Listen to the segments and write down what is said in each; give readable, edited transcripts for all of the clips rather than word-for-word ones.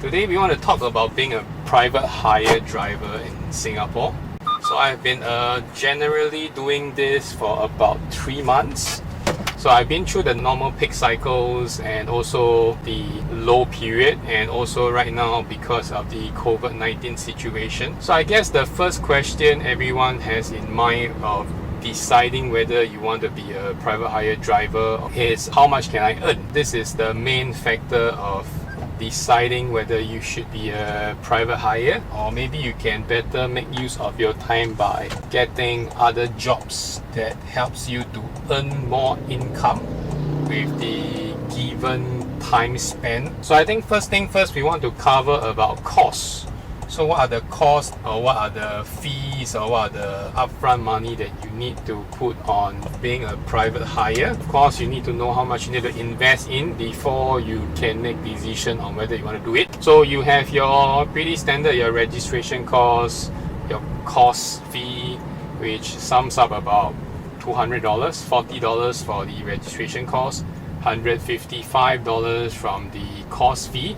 Today we want to talk about being a private hire driver in Singapore. So I've been generally doing this for about 3 months. So I've been through the normal peak cycles and also the low period, and also right now because of the COVID-19 situation. So I guess the first question everyone has in mind of deciding whether you want to be a private hire driver is, how much can I earn? This is the main factor of deciding whether you should be a private hire, or maybe you can better make use of your time by getting other jobs that helps you to earn more income with the given time spent. So I think first thing first, we want to cover about costs. So what are the costs, or what are the fees, or what are the upfront money that you need to put on being a private hire? Of course, you need to know how much you need to invest in before you can make decision on whether you want to do it. So you have your pretty standard, your registration costs, your course fee, which sums up about $200, $40 for the registration cost, $155 from the course fee.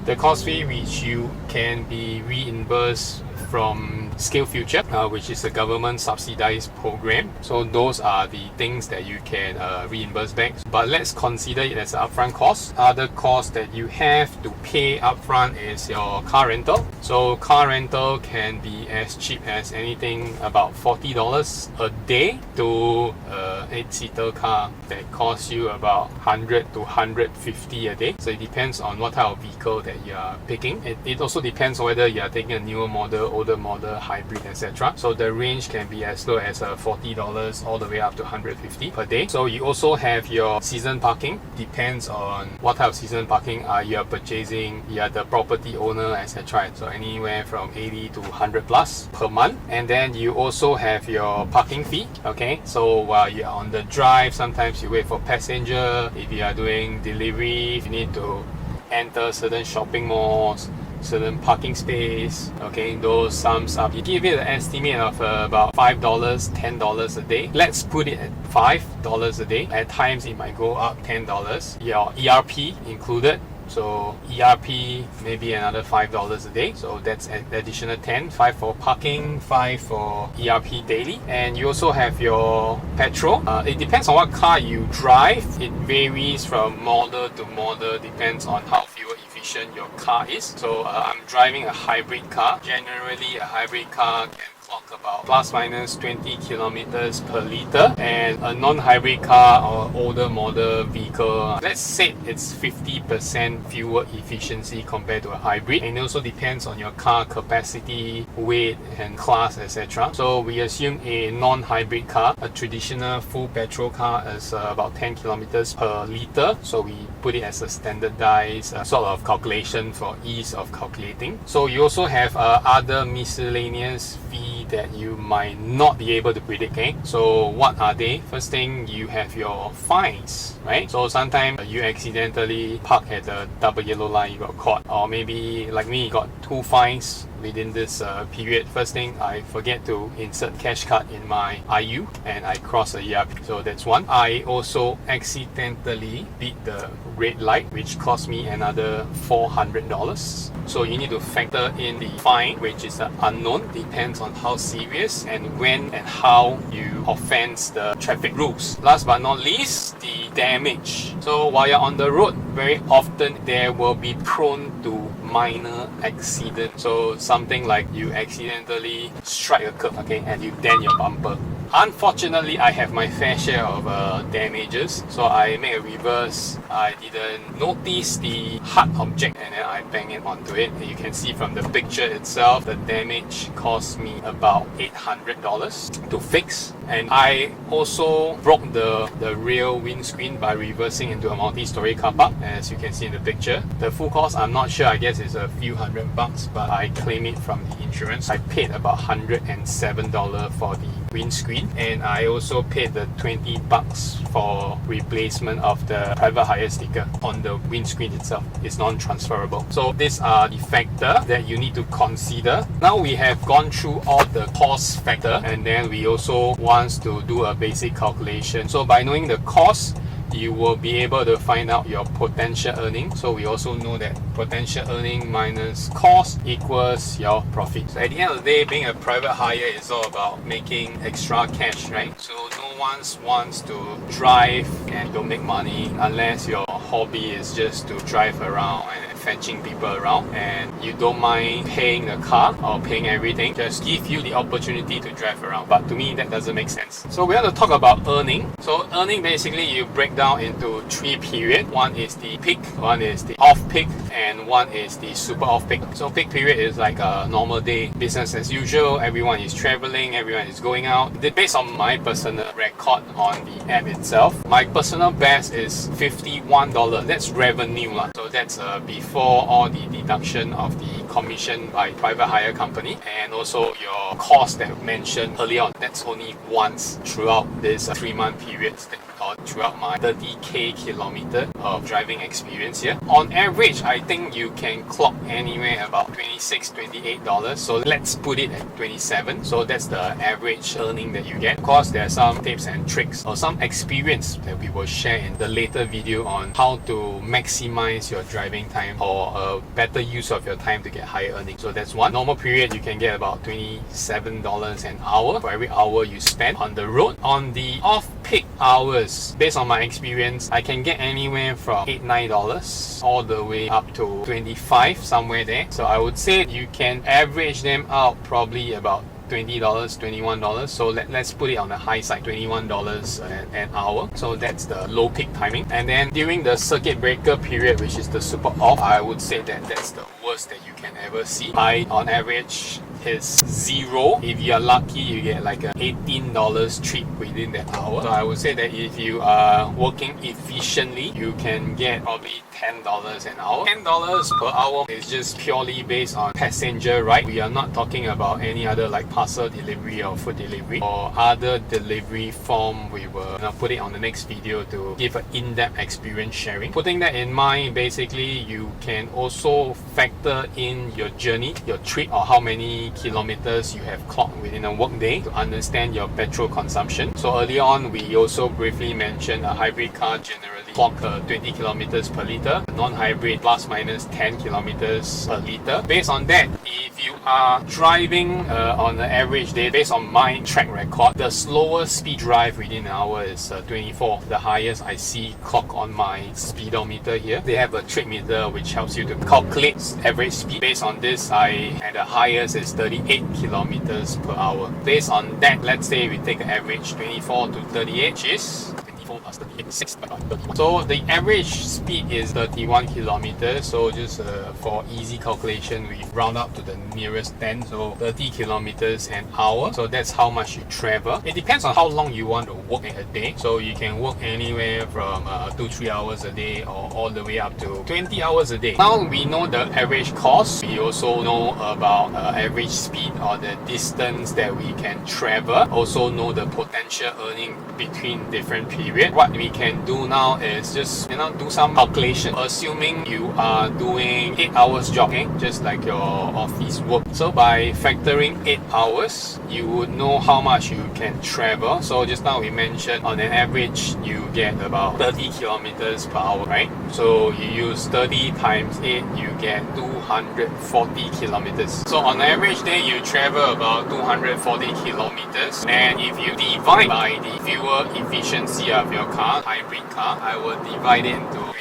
The course fee which you can be reimbursed from SkillsFuture, which is a government subsidized program. So those are the things that you can reimburse back. But let's consider it as an upfront cost. Other costs that you have to pay upfront is your car rental. So car rental can be as cheap as anything about $40 a day to an 8-seater car that costs you about $100 to $150 a day. So it depends on what type of vehicle that you are picking. It also depends on whether you are taking a newer model, older model, hybrid, etc. So the range can be as low as $40 all the way up to $150 per day. So you also have your season parking. Depends on what type of season parking you are purchasing. You are the property owner, etc. So anywhere from 80 to 100 plus per month. And then you also have your parking fee. Okay, so while you are on the drive, sometimes you wait for passenger. If you are doing delivery, you need to enter certain shopping malls, certain parking space. Okay, those sums up. You give it an estimate of about $5, $10 a day. Let's put it at $5 a day. At times it might go up $10. Your ERP included. So ERP maybe another $5 a day. So that's an additional 10. 5 for parking, 5 for ERP daily. And you also have your petrol. It depends on what car you drive. It varies from model to model, depends on how fuel efficient your car is. So I'm driving a hybrid car. Generally a hybrid car can clock about plus minus 20 kilometers per liter, and a non-hybrid car or older model vehicle, let's say it's 50% fuel efficiency compared to a hybrid. And it also depends on your car capacity, weight and class, etc. So we assume a non-hybrid car, a traditional full petrol car, is about 10 kilometers per liter. So we put it as a standardized sort of calculation for ease of calculating. So you also have other miscellaneous fees that you might not be able to predict. Okay, so what are they? First thing, you have your fines, right? So sometimes you accidentally park at the double yellow line, you got caught, or maybe like me, got 2 fines within this period. First thing, I forget to insert cash card in my IU and I cross a ERP. So that's one. I also accidentally beat the red light, which cost me another $400. So you need to factor in the fine, which is unknown, depends on how serious and when and how you offense the traffic rules. Last but not least, the damage. So while you're on the road, very often there will be prone to minor accident. So something like you accidentally strike a curb, okay, and you dent your bumper. Unfortunately, I have my fair share of damages. So I make a reverse. I didn't notice the hard object and then I bang it onto it. And you can see from the picture itself, the damage cost me about $800 to fix. And I also broke the rear windscreen by reversing into a multi-story car park, as you can see in the picture. The full cost, I'm not sure, I guess it's a few $100, but I claim it from the insurance. I paid about $107 for the windscreen, and I also paid the $20 for replacement of the private hire sticker on the windscreen itself. It's non-transferable. So these are the factors that you need to consider. Now we have gone through all the cost factor, and then we also want to do a basic calculation. So by knowing the cost, you will be able to find out your potential earning. So we also know that potential earning minus cost equals your profit. So at the end of the day, being a private hire is all about making extra cash, right? So no one wants to drive and go make money unless your hobby is just to drive around and fetching people around, and you don't mind paying the car or paying everything, just give you the opportunity to drive around. But to me, that doesn't make sense. So we want to talk about earning. So earning, basically you break down into 3 periods. One is the peak, one is the off-peak, and one is the super off-peak. So peak period is like a normal day, business as usual. Everyone is traveling, everyone is going out. Based on my personal record on the app itself, my personal best is $51. That's revenue lah. So that's before all the deduction of the commission by private hire company, and also your cost that I mentioned earlier on. That's only once throughout this 3-month period, or throughout my 30k kilometer of driving experience here. On average, I think you can clock anywhere about $26-28. So let's put it at 27. So that's the average earning that you get. Of course, there are some tips and tricks or some experience that we will share in the later video on how to maximize your driving time or a better use of your time to get higher earnings. So that's one. Normal period, you can get about $27 an hour for every hour you spend on the road. On the off-peak hours, based on my experience, I can get anywhere from $8-9 all the way up to 25, somewhere there. So I would say you can average them out probably about $20, $21. So let's put it on the high side, $21 an hour. So that's the low peak timing. And then during the circuit breaker period, which is the super off, I would say that that's the worst that you can ever see. On average, is 0. If you are lucky, you get like a $18 trip within that hour. So I would say that if you are working efficiently, you can get probably $10 an hour. $10 per hour is just purely based on passenger ride. We are not talking about any other like parcel delivery or food delivery or other delivery form. We will put it on the next video to give an in-depth experience sharing. Putting that in mind, basically you can also factor in your journey, your trip, or how many kilometers you have clocked within a work day to understand your petrol consumption. So early on, we also briefly mentioned a hybrid car generally clock 20 kilometers per liter, non-hybrid plus minus 10 kilometers per liter. Based on that, if you are driving on an average day, based on my track record, the slowest speed drive within an hour is 24. The highest I see clock on my speedometer here. They have a trip meter which helps you to calculate average speed. Based on this, and the highest is 38 kilometers per hour. Based on that, let's say we take an average 24 to 38, which is 24 plus 38, 6 by 31. So the average speed is 31 kilometers. So just for easy calculation, we round up to the nearest 10. So 30 kilometers an hour. So that's how much you travel. It depends on how long you want to work in a day. So you can work anywhere from 2-3 hours a day or all the way up to 20 hours a day. Now we know the average cost. We also know about average speed or the distance that we can travel. Also know the potential earning between different periods. What we can do now is just do some calculation. Assuming you are doing 8 hours job, okay? Just like your office work. So by factoring 8 hours, you would know how much you can travel. So just now we mentioned on an average you get about 30 kilometers per hour, right? So you use 30 times 8, you get 240 kilometers. So on average day you travel about 240 kilometers, and if you divide by the fuel efficiency of your car, hybrid car, I will divide it into 20.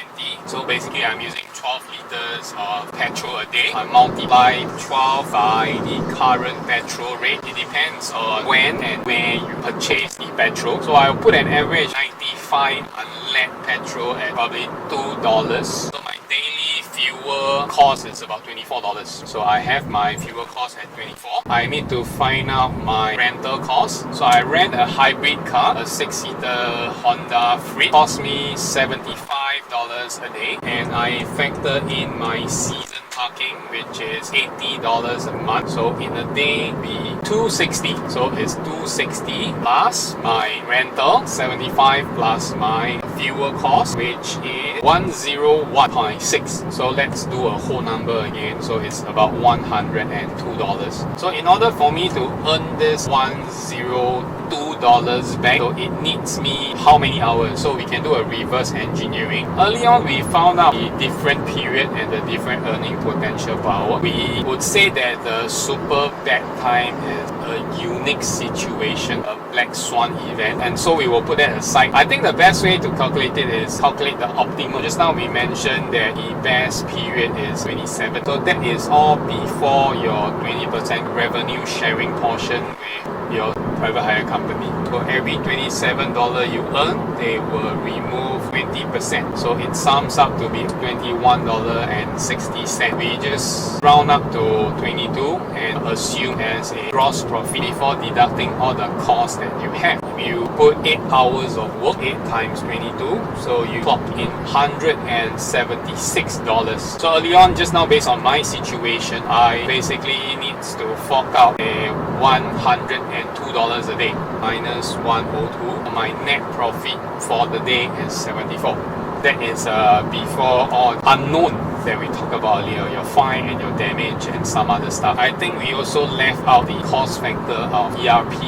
So basically I'm using 12 liters of petrol a day. I multiply 12 by the current petrol rate. It depends on when and where you purchase the petrol. So I'll put an average 95 unleaded petrol at probably $2. So my daily fuel cost is about $24. So I have my fuel cost at 24. I need to find out my rental cost. So I rent a hybrid car, a 6-seater Honda Freed. Cost me $75 a day, and I factor in my season parking, which is $80 a month. So in a day be $260. So it's $260 plus my rental, 75 plus my fuel cost, which is 101.6. So let's do a whole number again. So it's about $102. So in order for me to earn this $102 $2 back. So it needs me how many hours? So we can do a reverse engineering. Early on, we found out the different period and the different earning potential per hour. We would say that the super bad time is a unique situation, a black swan event, and so we will put that aside. I think the best way to calculate it is calculate the optimal. Just now we mentioned that the best period is 27, so that is all before your 20% revenue sharing portion with your private hire company. So every $27 you earn, they will remove 20%. So it sums up to be $21.60. We just round up to 22 and assume as a gross profit before deducting all the costs that you have. If you put 8 hours of work, 8 times 22, so you clock in $176. So early on, just now based on my situation, I basically needs to fork out a $102 a day minus 102. My net profit for the day is 74. That is before all unknown that we talked about earlier, your fine and your damage and some other stuff. I think we also left out the cost factor of ERP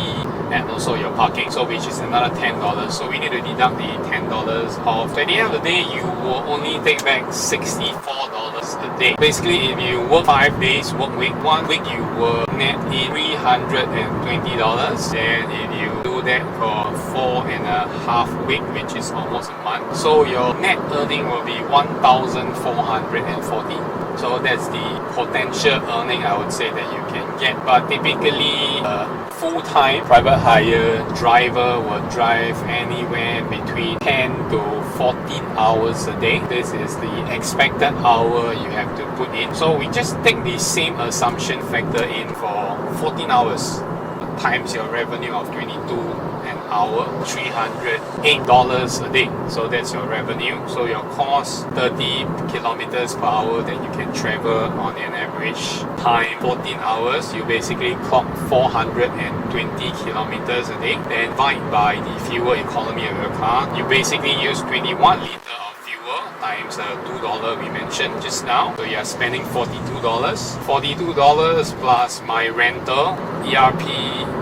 and also your parking, so which is another $10. So we need to deduct the $10 off. So at the end of the day, you will only take back $64 a day. Basically, if you work 5 days work week, 1 week you will net in $320. Then if you do that for 4.5 weeks, which is almost a month, so your net earning will be $1,440. So that's the potential earning I would say that you can get. But typically, full-time private hire driver will drive anywhere between 10 to 14 hours a day. This is the expected hour you have to put in. So we just take the same assumption factor in for 14 hours times your revenue of 22 an hour, $308 a day. So that's your revenue. So your cost, 30 kilometers per hour that you can travel on an average time, 14 hours, you basically clock 420 kilometers a day. Then divide by the fuel economy of your car. You basically use 21 liters of fuel times the $2 we mentioned just now. So you are spending $42. $42 plus my rental, ERP,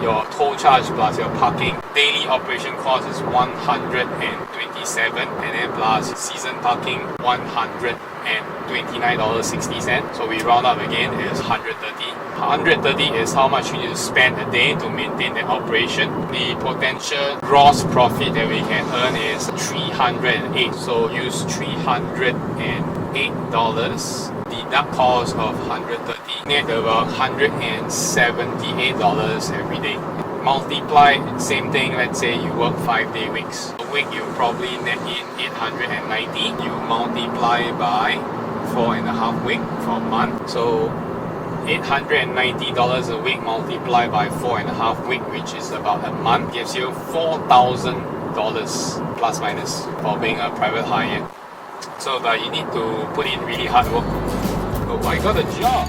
your toll charge plus your parking. Daily operation cost is $127, and then plus season parking $129.60. So we round up again is $130. $130 is how much you need to spend a day to maintain the operation. The potential gross profit that we can earn is $308. So use $308, deduct cost of $130, net about $178 every day. Multiply, same thing, let's say you work 5-day weeks. A week you probably net in $890. You multiply by 4.5 weeks for a month. So $890 a week multiplied by 4.5 weeks, which is about a month, gives you $4,000 plus minus for being a private hire. So but you need to put in really hard work. Oh, I got a job!